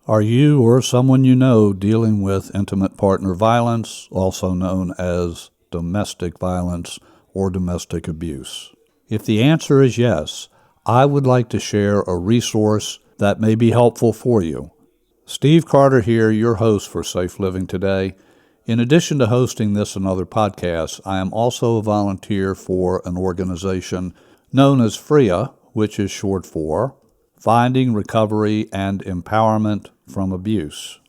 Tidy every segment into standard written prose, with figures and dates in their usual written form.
Are you or someone you know dealing with intimate partner violence, also known as domestic violence or domestic abuse? If the answer is yes, I would like to share a resource that may be helpful for you. Steve Carter here, your host for Safe Living Today. In addition to hosting this and other podcasts, I am also a volunteer for an organization known as FREA, which is short for Finding Recovery and Empowerment from Abuse.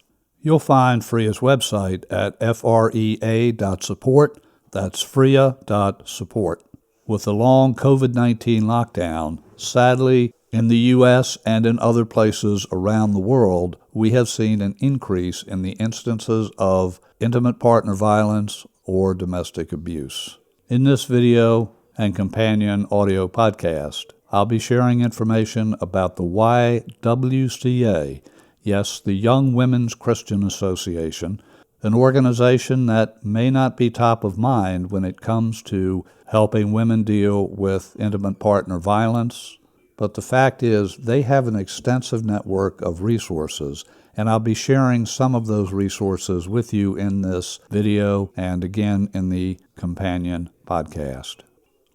You'll find FREA's website at frea.support. That's frea.support. With the long COVID-19 lockdown, sadly, in the U.S. and in other places around the world, we have seen an increase in the instances of intimate partner violence or domestic abuse. In this video and companion audio podcast, I'll be sharing information about the YWCA, yes, the Young Women's Christian Association, an organization that may not be top of mind when it comes to helping women deal with intimate partner violence, but the fact is they have an extensive network of resources, and I'll be sharing some of those resources with you in this video and again in the companion podcast.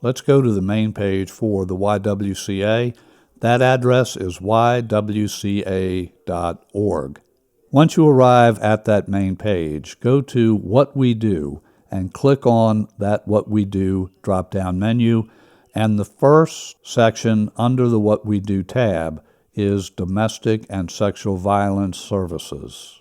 Let's go to the main page for the YWCA. That address is ywca.org. Once you arrive at that main page, go to What We Do and click on that What We Do drop-down menu, and the first section under the What We Do tab is Domestic and Sexual Violence Services.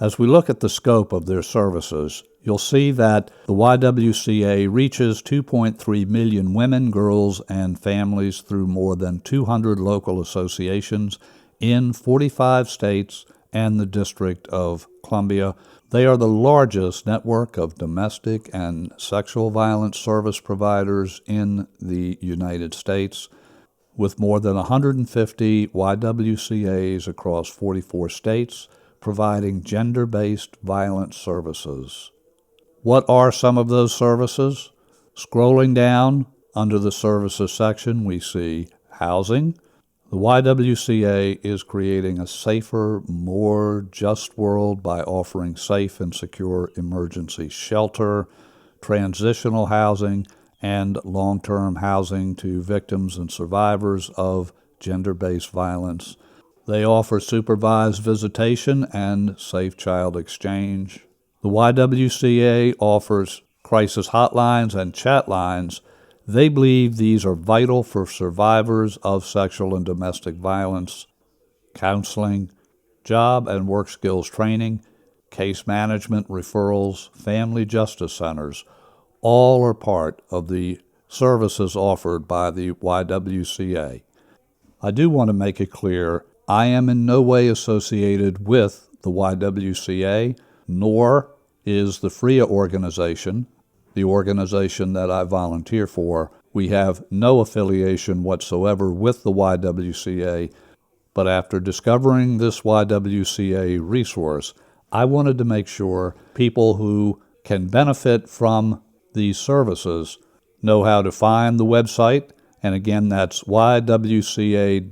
As we look at the scope of their services, you'll see that the YWCA reaches 2.3 million women, girls, and families through more than 200 local associations in 45 states and the District of Columbia. They are the largest network of domestic and sexual violence service providers in the United States, with more than 150 YWCAs across 44 states providing gender-based violence services. What are some of those services? Scrolling down under the services section, we see housing. The YWCA is creating a safer, more just world by offering safe and secure emergency shelter, transitional housing, and long-term housing to victims and survivors of gender-based violence. They offer supervised visitation and safe child exchange. The YWCA offers crisis hotlines and chat lines. They believe these are vital for survivors of sexual and domestic violence. Counseling, job and work skills training, case management referrals, family justice centers, all are part of the services offered by the YWCA. I do want to make it clear, I am in no way associated with the YWCA, nor is the FREA organization, the organization that I volunteer for. We have no affiliation whatsoever with the YWCA, but after discovering this YWCA resource, I wanted to make sure people who can benefit from these services know how to find the website, and again, that's ywca.org,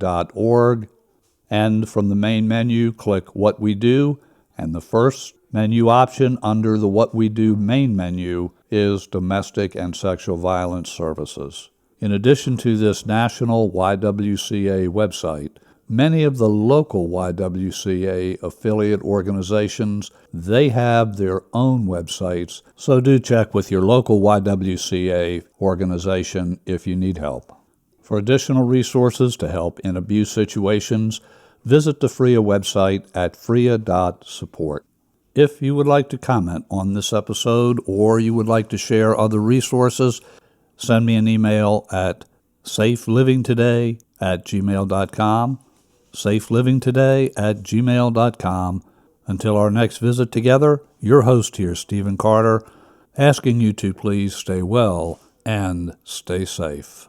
and from the main menu, click What We Do, and the first menu option under the What We Do main menu is Domestic and Sexual Violence Services. In addition to this national YWCA website, many of the local YWCA affiliate organizations, they have their own websites, so do check with your local YWCA organization if you need help. For additional resources to help in abuse situations, visit the FREA website at frea.support. If you would like to comment on this episode or you would like to share other resources, send me an email at safelivingtoday@gmail.com, safelivingtoday@gmail.com. Until our next visit together, your host here, Stephen Carter, asking you to please stay well and stay safe.